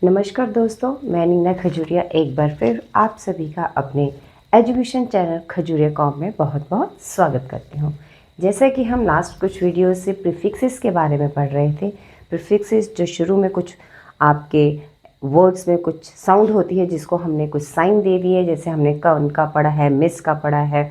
नमस्कार दोस्तों, मैं नीना खजूरिया एक बार फिर आप सभी का अपने एजुकेशन चैनल खजूरिया कॉम में बहुत बहुत स्वागत करती हूँ। जैसा कि हम लास्ट कुछ वीडियो से प्रीफिक्सेस के बारे में पढ़ रहे थे। प्रीफिक्सेस जो शुरू में कुछ आपके वर्ड्स में कुछ साउंड होती है जिसको हमने कुछ साइन दे दिए, जैसे हमने कन का पढ़ा है, मिस का पढ़ा है,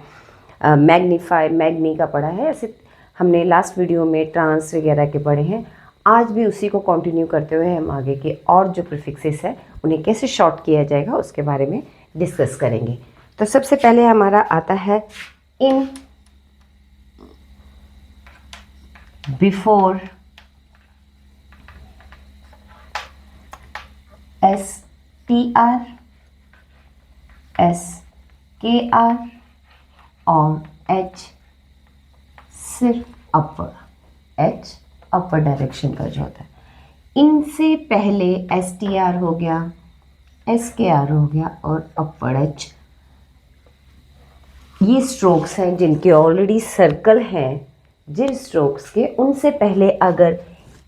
मैग्नीफाई मैग्नी का पढ़ा है। ऐसे हमने लास्ट वीडियो में ट्रांस वगैरह के पढ़े हैं। आज भी उसी को कंटिन्यू करते हुए हम आगे के और जो प्रीफिक्सेस है उन्हें कैसे शॉर्ट किया जाएगा उसके बारे में डिस्कस करेंगे। तो सबसे पहले हमारा आता है इन, बिफोर, STR, SKR और H सिर्फ अपर, H अपर डायरेक्शन का जो होता है। इनसे पहले STR हो गया, SKR हो गया और अपर H, ये स्ट्रोक्स हैं जिनके ऑलरेडी सर्कल हैं। जिन स्ट्रोक्स के उनसे पहले अगर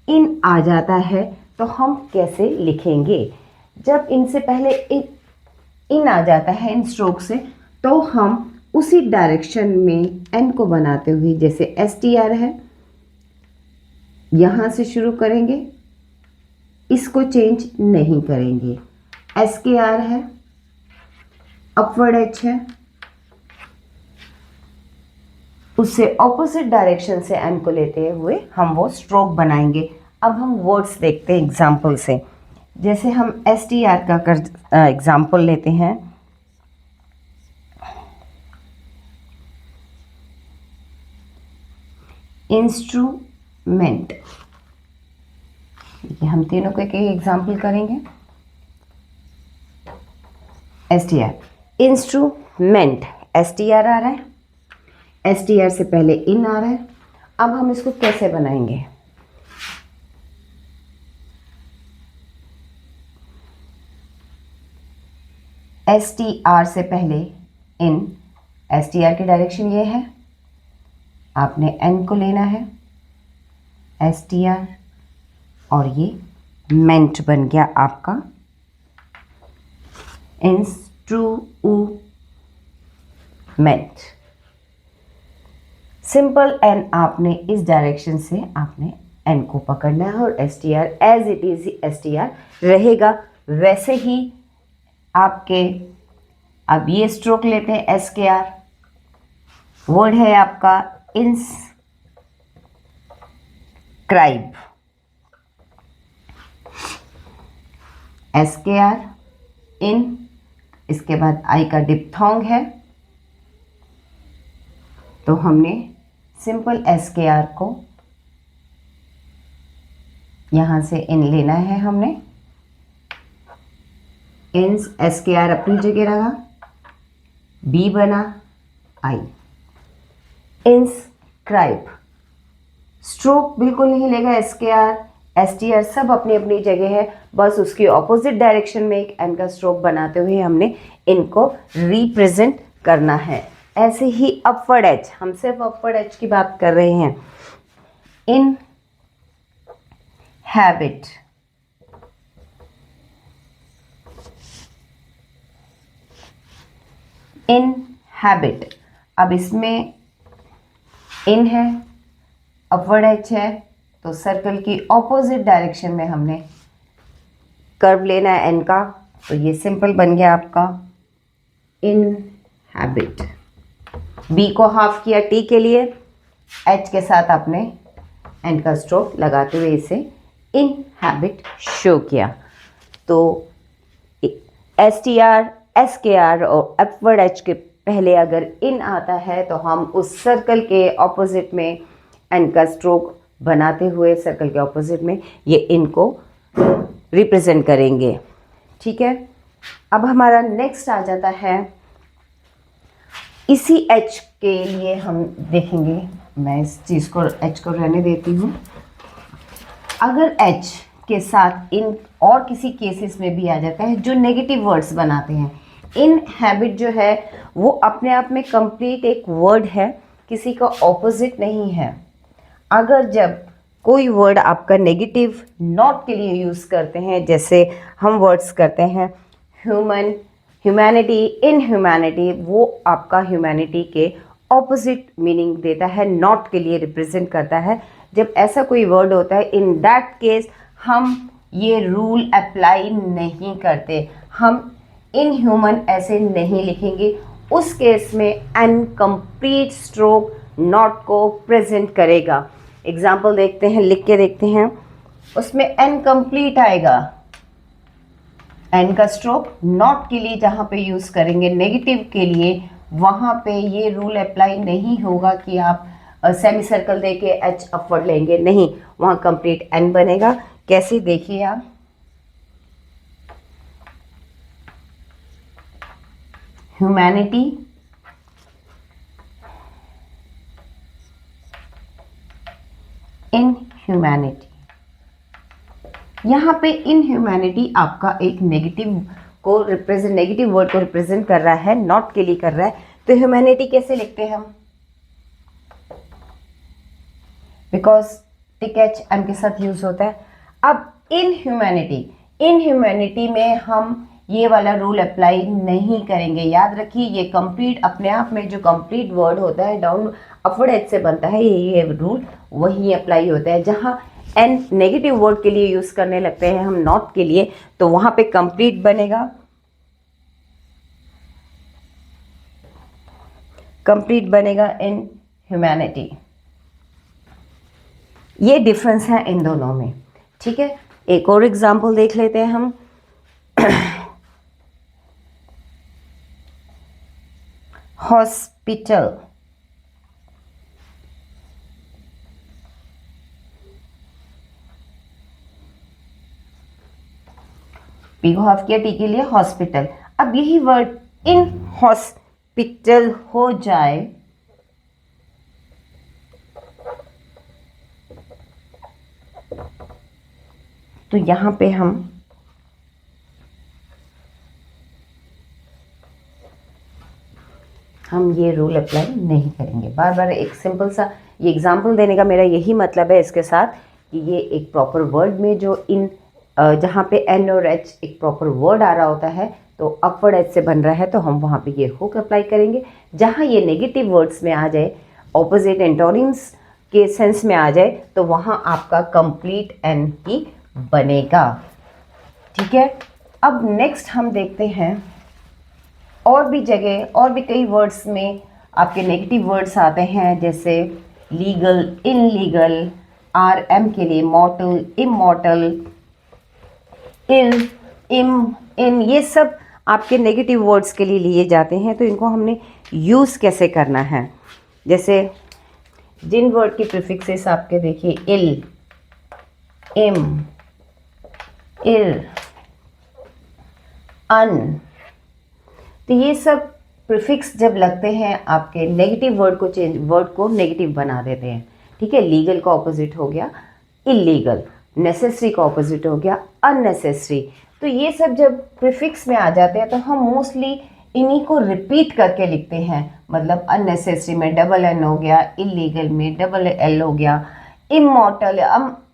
इन आ जाता है तो हम कैसे लिखेंगे? जब इनसे पहले इन आ जाता है इन स्ट्रोक से, तो हम उसी डायरेक्शन में एन को बनाते हुए, जैसे STR है यहाँ से शुरू करेंगे, इसको चेंज नहीं करेंगे। SKR है, अपवर्ड H है, उससे ऑपोजिट डायरेक्शन से एन को लेते हुए हम वो स्ट्रोक बनाएंगे। अब हम वर्ड्स देखते हैं एग्जाम्पल से। जैसे हम STR का एग्जाम्पल लेते हैं। इंस्ट्रूमेंट, ये हम तीनों को एक एग्जाम्पल करेंगे। STR, इंस्ट्रूमेंट, STR आ रहा है, STR से पहले इन आ रहा है। अब हम इसको कैसे बनाएंगे? STR से पहले इन, STR की डायरेक्शन ये है, आपने एन को लेना है, STR और ये मेंट बन गया आपका इंस्ट्रूमेंट। सिंपल एन आपने इस डायरेक्शन से आपने एन को पकड़ना है और STR as it is STR रहेगा। वैसे ही आपके अब ये स्ट्रोक लेते हैं SKR, वर्ड है आपका इंस्क्राइब, SKR इन, इसके बाद आई का डिप्थोंग है, तो हमने सिंपल SKR को यहां से इन लेना है। हमने इंस, SKR अपनी जगह रहा, बी बना आई, इंस्क्राइब। स्ट्रोक बिल्कुल नहीं लेगा SKR, STR सब अपनी अपनी जगह है, बस उसकी ऑपोजिट डायरेक्शन में एक एन का स्ट्रोक बनाते हुए हमने इनको रिप्रेजेंट करना है। ऐसे ही अपवर्ड एच, हम सिर्फ अपवर्ड एच की बात कर रहे हैं। इन हैबिट, इन हैबिट, अब इसमें इन है, अपवर्ड एच है, तो सर्कल की ऑपोजिट डायरेक्शन में हमने कर्व लेना है एन का, तो ये सिंपल बन गया आपका इन हैबिट। बी को हाफ किया टी के लिए, एच के साथ आपने एन का स्ट्रोक लगाते हुए इसे इन हैबिट शो किया। तो STR, SKR और अपवर्ड एच के पहले अगर इन आता है तो हम उस सर्कल के ऑपोजिट में एन का स्ट्रोक बनाते हुए सर्कल के ऑपोजिट में ये इन को रिप्रेजेंट करेंगे। ठीक है, अब हमारा नेक्स्ट आ जाता है, इसी H के लिए हम देखेंगे, मैं इस चीज़ को H को रहने देती हूँ। अगर H के साथ इन और किसी केसेस में भी आ जाता है जो नेगेटिव वर्ड्स बनाते हैं। इन हैबिट जो है वो अपने आप में कंप्लीट एक वर्ड है, किसी का ऑपोजिट नहीं है। अगर जब कोई वर्ड आपका नेगेटिव नॉट के लिए यूज़ करते हैं, जैसे हम वर्ड्स करते हैं ह्यूमन, ह्यूमैनिटी, इनह्यूमैनिटी, वो आपका ह्यूमैनिटी के ऑपोजिट मीनिंग देता है, नॉट के लिए रिप्रेजेंट करता है। जब ऐसा कोई वर्ड होता है, इन दैट केस हम ये रूल अप्लाई नहीं करते, हम इनह्यूमन ऐसे नहीं लिखेंगे। उस केस में अनकम्प्लीट स्ट्रोक नॉट को प्रेजेंट करेगा। एग्जाम्पल देखते हैं, लिख के देखते हैं, उसमें इनकम्प्लीट आएगा। एन का स्ट्रोक नॉट के लिए जहाँ पे यूज़ करेंगे नेगेटिव के लिए, वहाँ पे ये रूल अप्लाई नहीं होगा कि आप सेमी सर्कल दे के एच अपवर्ड लेंगे, नहीं, वहाँ कंप्लीट एन बनेगा। कैसे, देखिए आप, ह्यूमैनिटी, इनह्यूमैनिटी, यहाँ पे इनह्यूमैनिटी आपका एक नेगेटिव को रिप्रेजेंट, नेगेटिव वर्ड को रिप्रेजेंट कर रहा है, नॉट के लिए कर रहा है। तो ह्यूमैनिटी कैसे लिखते हैं हम, बिकॉज टिक एच एम के साथ यूज होता है। अब इनह्यूमैनिटी, इनह्यूमैनिटी में हम ये वाला रूल अप्लाई नहीं करेंगे। याद रखिए, ये कंप्लीट अपने आप में जो कंप्लीट वर्ड होता है डाउन अपवर्ड एज से बनता है, ये रूल वही अप्लाई होता है। जहाँ एन नेगेटिव वर्ड के लिए यूज करने लगते हैं हम नॉट के लिए, तो वहां पे कंप्लीट बनेगा, कंप्लीट बनेगा इन ह्यूमैनिटी। ये डिफरेंस है इन दोनों में, ठीक है। एक और एग्जांपल देख लेते हैं हम। हॉस्पिटल, पी को हाफ किया, टी के लिए हॉस्पिटल। अब यही वर्ड इन हॉस्पिटल हो जाए तो यहां पे हम ये रूल अप्लाई नहीं करेंगे। बार बार एक सिंपल सा ये एग्जांपल देने का मेरा यही मतलब है इसके साथ, कि ये एक प्रॉपर वर्ड में जो इन जहाँ पे एन और एच एक प्रॉपर वर्ड आ रहा होता है, तो अपवर्ड एच से बन रहा है, तो हम वहाँ पे ये हुक अप्लाई करेंगे। जहाँ ये नेगेटिव वर्ड्स में आ जाए, ऑपोजिट एंटोनिम्स के सेंस में आ जाए, तो वहाँ आपका कंप्लीट एन ही बनेगा, ठीक है। अब नेक्स्ट हम देखते हैं, और भी जगह और भी कई वर्ड्स में आपके नेगेटिव वर्ड्स आते हैं, जैसे लीगल, इनलीगल, आर एम के लिए मॉर्टल, इमॉर्टल, इन ये सब आपके नेगेटिव वर्ड्स के लिए लिए जाते हैं। तो इनको हमने यूज़ कैसे करना है, जैसे जिन वर्ड की प्रीफिक्सेस आपके देखिए, इल, इम, इर, अन, तो ये सब प्रीफिक्स जब लगते हैं आपके नेगेटिव वर्ड को चेंज, वर्ड को नेगेटिव बना देते हैं, ठीक है। लीगल का ऑपोजिट हो गया इलीगल, नेसेसरी का ऑपोजिट हो गया अननेसेसरी। तो ये सब जब प्रीफिक्स में आ जाते हैं तो हम मोस्टली इन्हीं को रिपीट करके लिखते हैं। मतलब अननेसेसरी में डबल एन हो गया, इलीगल में डबल एल हो गया, इमॉर्टल,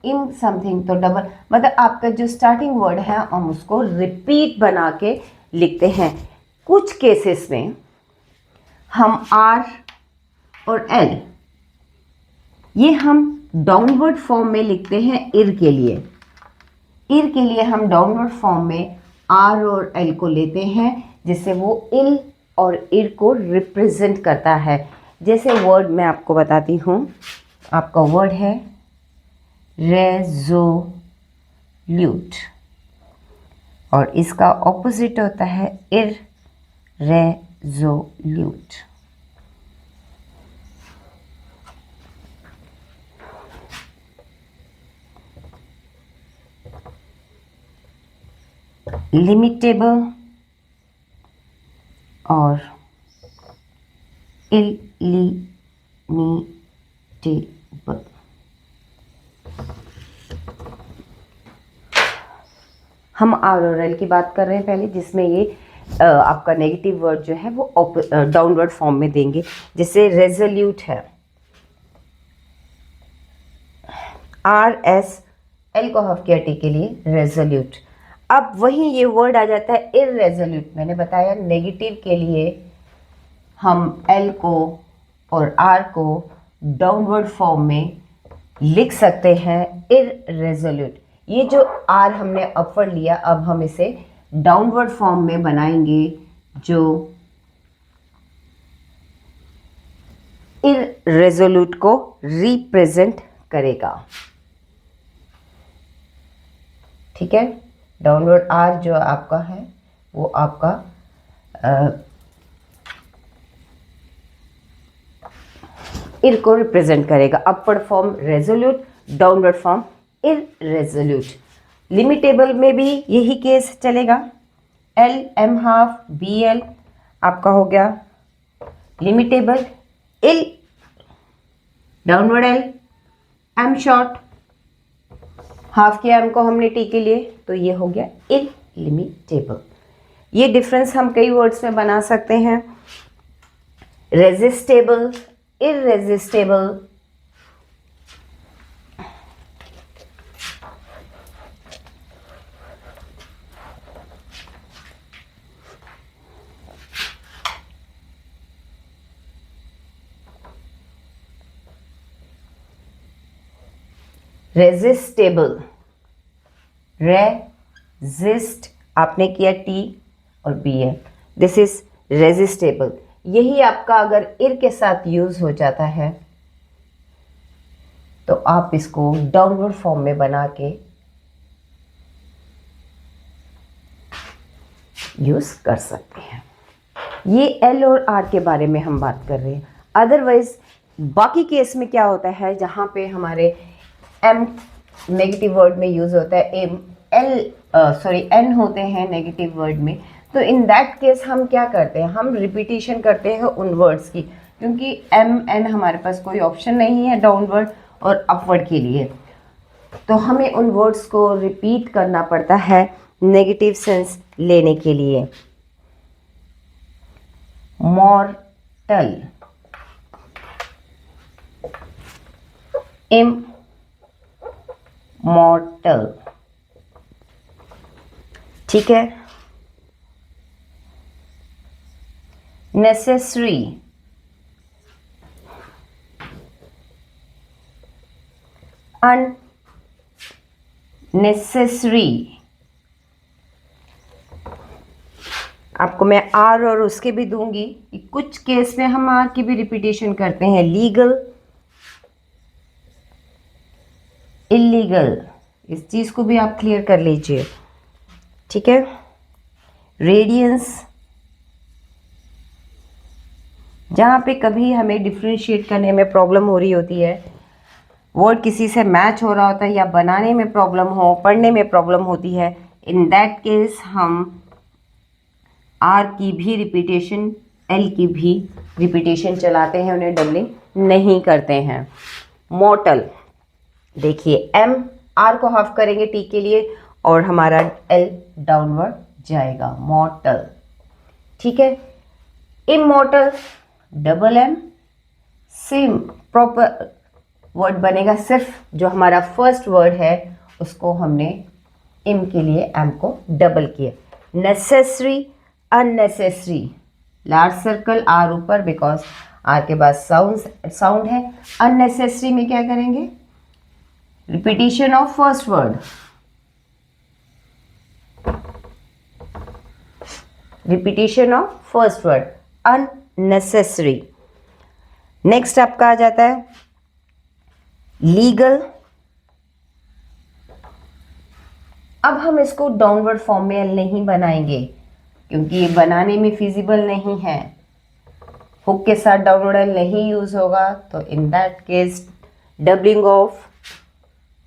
इम समथिंग तो डबल, मतलब आपका जो स्टार्टिंग वर्ड है हम उसको रिपीट बना के लिखते हैं। कुछ केसेस में हम आर और एल ये हम डाउनवर्ड फॉर्म में लिखते हैं। इर के लिए हम डाउनवर्ड फॉर्म में आर और एल को लेते हैं, जिससे वो इल और इर को रिप्रेजेंट करता है। जैसे वर्ड मैं आपको बताती हूँ, आपका वर्ड है रेजोल्यूट और इसका ऑपोजिट होता है इररेजोल्यूट। लिमिटेबल और इलिमिटेबल। हम आर और एल की बात कर रहे हैं पहले, जिसमें ये आपका नेगेटिव वर्ड जो है वो डाउनवर्ड फॉर्म में देंगे। जैसे रेजोल्यूट है, आर एस, एल को हाफ किया टी के लिए रेजोल्यूट। अब वही ये वर्ड आ जाता है इररेजोल्यूट। मैंने बताया नेगेटिव के लिए हम एल को और आर को डाउनवर्ड फॉर्म में लिख सकते हैं इररेजोल्यूट। ये जो आर हमने अपवर्ड लिया, अब हम इसे डाउनवर्ड फॉर्म में बनाएंगे जो इररेजोल्यूट को रिप्रेजेंट करेगा। ठीक है, डाउनवर्ड आर जो आपका है वो आपका इर को रिप्रेजेंट करेगा। Upward form resolute, downward form irresolute. Limitable में भी यही केस चलेगा। L M half B L आपका हो गया limitable, L downward L M short, half किया एम को हमने टी के लिए, तो ये हो गया इलिमिटेबल। ये डिफरेंस हम कई वर्ड्स में बना सकते हैं। रेजिस्टेबल, इररेजिस्टेबल, रेजिस्टेबल, रेजिस्ट आपने किया टी और बी है, दिस इज रेजिस्टेबल। यही आपका अगर इर के साथ यूज हो जाता है तो आप इसको डाउनवर्ड फॉर्म में बना के यूज कर सकते हैं। ये एल और आर के बारे में हम बात कर रहे हैं। अदरवाइज बाकी केस में क्या होता है, जहां पे हमारे एम नेगेटिव वर्ड में यूज होता है, एम एल एन होते हैं नेगेटिव वर्ड में, तो इन दैट केस हम क्या करते हैं, हम रिपीटिशन करते हैं उन वर्ड्स की, क्योंकि एम एन हमारे पास कोई ऑप्शन नहीं है डाउनवर्ड और अपवर्ड के लिए, तो हमें उन वर्ड्स को रिपीट करना पड़ता है नेगेटिव सेंस लेने के लिए। मॉर्टल, इमॉर्टल, ठीक है। नेसेसरी, अननेसेसरी, आपको मैं आर और उसके भी दूंगी, कुछ केस में हम आर की भी रिपीटेशन करते हैं। लीगल, इलीगल, इस चीज को भी आप क्लियर कर लीजिए, ठीक है। रेडियंस, जहाँ पे कभी हमें डिफ्रेंशिएट करने में प्रॉब्लम हो रही होती है, वर्ड किसी से मैच हो रहा होता है या बनाने में प्रॉब्लम हो, पढ़ने में प्रॉब्लम होती है, इन दैट केस हम आर की भी रिपीटेशन, एल की भी रिपीटेशन चलाते हैं, उन्हें डबलिंग नहीं करते हैं। मॉर्टल, देखिए एम आर को हाफ करेंगे टी के लिए और हमारा एल डाउनवर्ड जाएगा, मॉर्टल, ठीक है। Immortal, double M, same proper word बनेगा, सिर्फ जो हमारा फर्स्ट वर्ड है उसको हमने इम के लिए एम को डबल किया। Necessary, unnecessary, large circle R ऊपर, बिकॉज आर के बाद साउंड है। अननेसेसरी में क्या करेंगे, repetition of first word, repetition of first word, unnecessary. Next आपका आ जाता है लीगल। अब हम इसको डाउनवर्ड फॉर्म में नहीं बनाएंगे क्योंकि ये बनाने में फिजिबल नहीं है, हुक के साथ डाउनवर्ड एल नहीं यूज होगा, तो in that case doubling of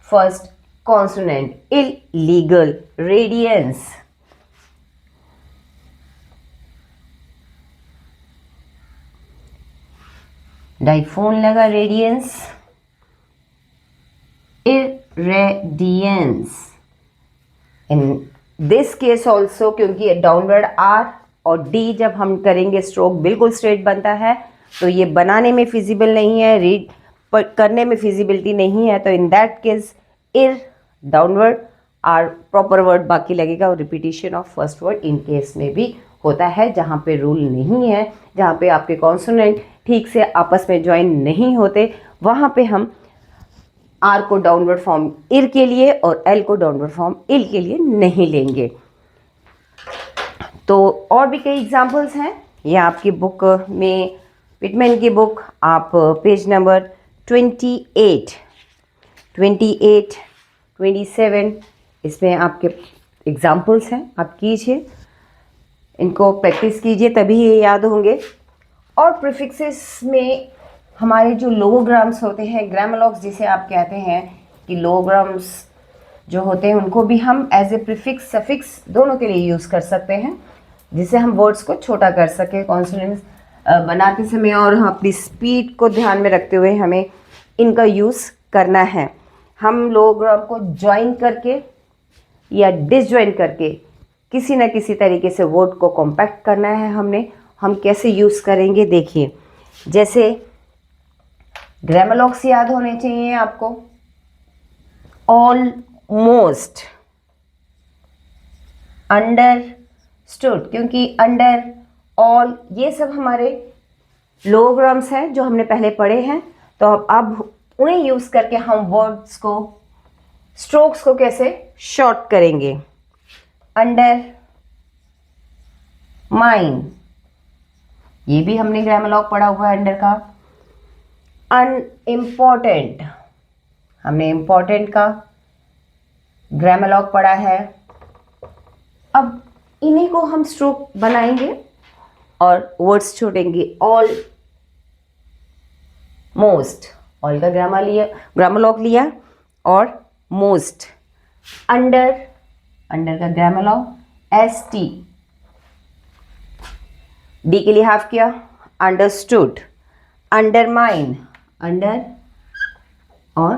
first consonant, illegal. Radiance, डाइफोन लगा, radiance, irradiance। In this case also, क्योंकि डाउनवर्ड आर और डी जब हम करेंगे स्ट्रोक बिल्कुल स्ट्रेट बनता है, तो ये बनाने में फिजिबल नहीं है। करने में फिजिबिलिटी नहीं है, तो इन दैट केस इर डाउनवर्ड आर प्रॉपर वर्ड बाकी लगेगा और repetition of first word in case में भी होता है, जहाँ पे रूल नहीं है, जहाँ पे आपके कॉन्सोनेंट ठीक से आपस में ज्वाइन नहीं होते, वहाँ पे हम आर को डाउनवर्ड फॉर्म इर के लिए और एल को डाउनवर्ड फॉर्म इल के लिए नहीं लेंगे। तो और भी कई एग्जाम्पल्स हैं, ये आपकी बुक में, पिटमैन की बुक, आप पेज नंबर 28, 27 इसमें आपके एग्जाम्पल्स हैं, आप कीजिए, इनको प्रैक्टिस कीजिए तभी ये याद होंगे। और प्रीफिक्सेस में हमारे जो लोगोग्राम्स होते हैं, ग्रामोलॉग्स जिसे आप कहते हैं, कि लोगोग्राम्स जो होते हैं उनको भी हम एज ए प्रीफिक्स सफिक्स दोनों के लिए यूज़ कर सकते हैं, जिससे हम वर्ड्स को छोटा कर सकें कॉन्सोनेंट्स बनाते समय, और हम अपनी स्पीड को ध्यान में रखते हुए हमें इनका यूज़ करना है। हम लोगोग्राम को ज्वाइन करके या डिसज्वाइन करके किसी न किसी तरीके से वर्ड को कॉम्पैक्ट करना है हमने। हम कैसे यूज़ करेंगे देखिए, जैसे ग्रामोलॉग्स याद होने चाहिए आपको, ऑलमोस्ट, अंडरस्टूड, क्योंकि अंडर, ऑल, ये सब हमारे लोगोग्राम्स हैं जो हमने पहले पढ़े हैं। तो अब उन्हें यूज़ करके हम वर्ड्स को, स्ट्रोक्स को कैसे शॉर्ट करेंगे। अंडर माइन, ये भी हमने ग्रामोलॉग पढ़ा हुआ है अंडर का। अनइम्पॉर्टेंट, हमने इम्पॉर्टेंट का ग्रामोलॉग पढ़ा है। अब इन्हीं को हम स्ट्रोक बनाएंगे और वर्ड्स छोड़ेंगे। ऑल मोस्ट, ऑल का ग्रामोलॉग लिया, और मोस्ट, अंडर, अंडर का ग्रामोलॉग, ST, डी के लिए हाफ किया, अंडरस्टूड, अंडरमाइन, अंडर और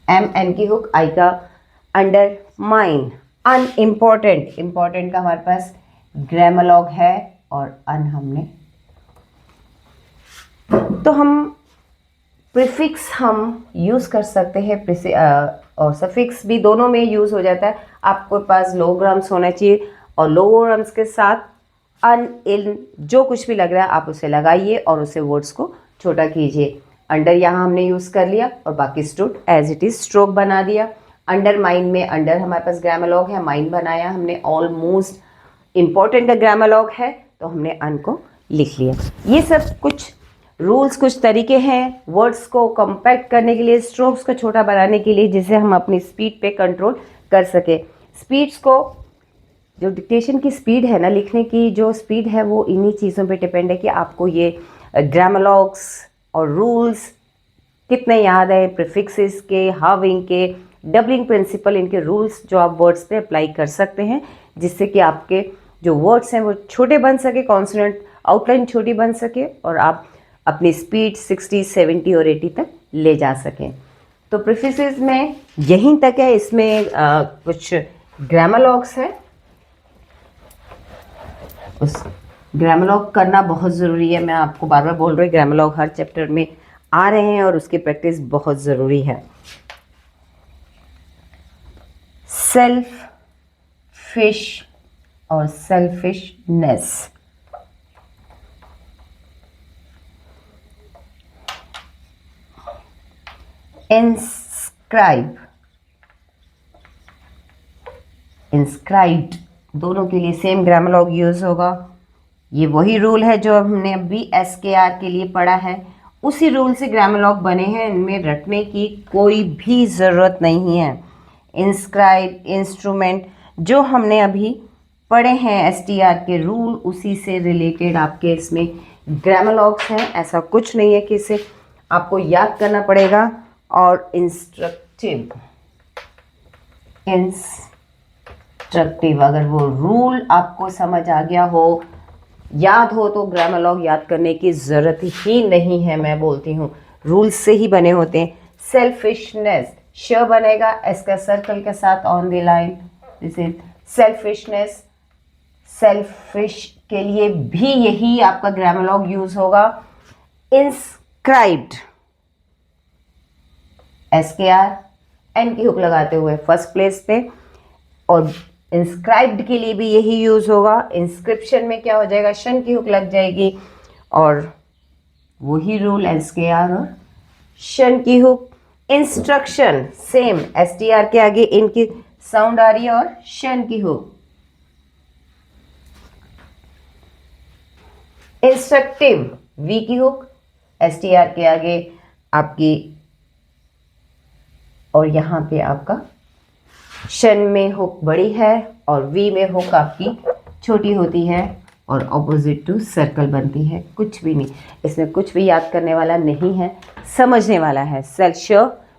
MN की हुक, आई का अंडरमाइन। अनइम्पॉर्टेंट, इम्पॉर्टेंट का हमारे पास ग्रामोलॉग है और अन हमने, तो हम प्रीफिक्स हम यूज़ कर सकते हैं, और सफिक्स भी दोनों में यूज़ हो जाता है। आपके पास लोगोग्राम्स होना चाहिए और लोगोग्राम्स के साथ अन, इन, जो कुछ भी लग रहा है आप उसे लगाइए और उसे वर्ड्स को छोटा कीजिए। अंडर यहाँ हमने यूज़ कर लिया और बाकी stood as it is stroke बना दिया। अंडर माइन में अंडर हमारे पास ग्रामोलॉग है, माइन बनाया हमने। ऑलमोस्ट इम्पॉर्टेंट का ग्रामोलॉग है तो हमने अन को लिख लिया। ये सब कुछ रूल्स, कुछ तरीके हैं वर्ड्स को कॉम्पैक्ट करने के लिए, स्ट्रोक्स को छोटा बनाने के लिए, जिससे हम अपनी स्पीड पे कंट्रोल कर सके। स्पीड्स को, जो डिक्टेशन की स्पीड है ना, लिखने की जो स्पीड है, वो इन्हीं चीज़ों पे डिपेंड है कि आपको ये ग्रामोलॉग्स और रूल्स कितने याद है, प्रीफिक्सेस के, हाविंग के, डबलिंग प्रिंसिपल, इनके रूल्स जो आप वर्ड्स पे अप्लाई कर सकते हैं, जिससे कि आपके जो वर्ड्स हैं वो छोटे बन सके, कॉन्सोनेंट आउटलाइन छोटी बन सके और आप अपनी स्पीड 60, 70 और 80 तक ले जा सकें। तो प्रीफिक्सेस में यहीं तक है। इसमें कुछ ग्रामोलॉग्स है, उस ग्रामोलॉग करना बहुत ज़रूरी है। मैं आपको बार बार बोल रही हूँ, ग्रामोलॉग हर चैप्टर में आ रहे हैं और उसकी प्रैक्टिस बहुत ज़रूरी है। सेल्फिश और सेल्फिशनेस, इंस्क्राइब, इंस्क्राइब्ड, दोनों के लिए सेम ग्रामोलॉग यूज़ होगा। ये वही रूल है जो हमने अभी SKR के लिए पढ़ा है, उसी रूल से ग्रामोलॉग बने हैं, इनमें रटने की कोई भी ज़रूरत नहीं है। इंस्क्राइब, इंस्ट्रूमेंट, जो हमने अभी पढ़े हैं STR के रूल, उसी से रिलेटेड आपके इसमें ग्रामोलॉग्स हैं। ऐसा कुछ नहीं है कि इसे आपको याद करना पड़ेगा। और इंस्ट्रक्टिव, अगर वो रूल आपको समझ आ गया हो, याद हो, तो ग्रामोलॉग याद करने की ज़रूरत ही नहीं है। मैं बोलती हूँ रूल्स से ही बने होते हैं। सेल्फिशनेस, श बनेगा एस का सर्कल के साथ on the line, this is selfishness. Selfish के लिए भी यही आपका ग्रामोलॉग यूज़ होगा। इंस्क्राइब्ड, SKR, एन की हुक लगाते हुए फर्स्ट प्लेस पे। और इंस्क्राइब्ड के लिए भी यही यूज होगा। इंस्क्रिप्शन में क्या हो जाएगा, शन की हुक लग जाएगी और वही रूल SKR और शन की हुक। इंस्ट्रक्शन सेम, STR के आगे इनकी साउंड आ रही है और शन की हुक। इंस्ट्रक्टिव V की हुक, STR के आगे आपकी और यहाँ पे आपका शन में हुक बड़ी है और V में हुक आपकी छोटी होती है और ऑपोजिट टू सर्कल बनती है। कुछ भी नहीं, इसमें कुछ भी याद करने वाला नहीं है, समझने वाला है। श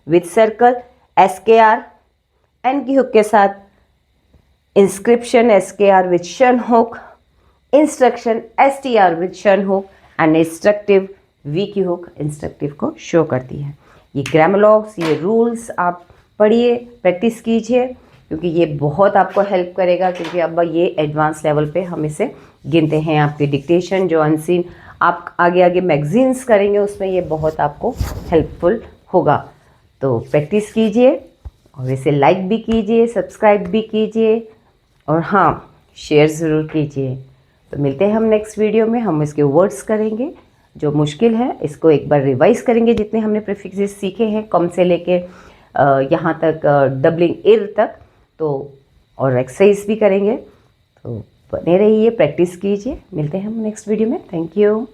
विथ सर्कल, SKR एन की हुक के साथ, इंस्क्रिप्शन SKR विथ शन हुक, इंस्ट्रक्शन STR विथ शन हुक एंड इंस्ट्रक्टिव V की हुक इंस्ट्रक्टिव को शो करती है। ये ग्रामोलॉग्स, ये रूल्स आप पढ़िए, प्रैक्टिस कीजिए, क्योंकि ये बहुत आपको हेल्प करेगा। क्योंकि अब ये एडवांस लेवल पे हम इसे गिनते हैं। आपकी डिक्टेशन जो अनसीन आप आगे आगे मैगजीन्स करेंगे उसमें ये बहुत आपको हेल्पफुल होगा। तो प्रैक्टिस कीजिए और इसे लाइक भी कीजिए, सब्सक्राइब भी कीजिए और हाँ, शेयर ज़रूर कीजिए। तो मिलते हैं हम नेक्स्ट वीडियो में। हम इसके वर्ड्स करेंगे, जो मुश्किल है इसको एक बार रिवाइज करेंगे, जितने हमने प्रीफिक्सेस सीखे हैं कम से लेके यहाँ तक डबलिंग इर तक। तो और एक्सरसाइज भी करेंगे। तो बने रहिए, प्रैक्टिस कीजिए। मिलते हैं हम नेक्स्ट वीडियो में। Thank you.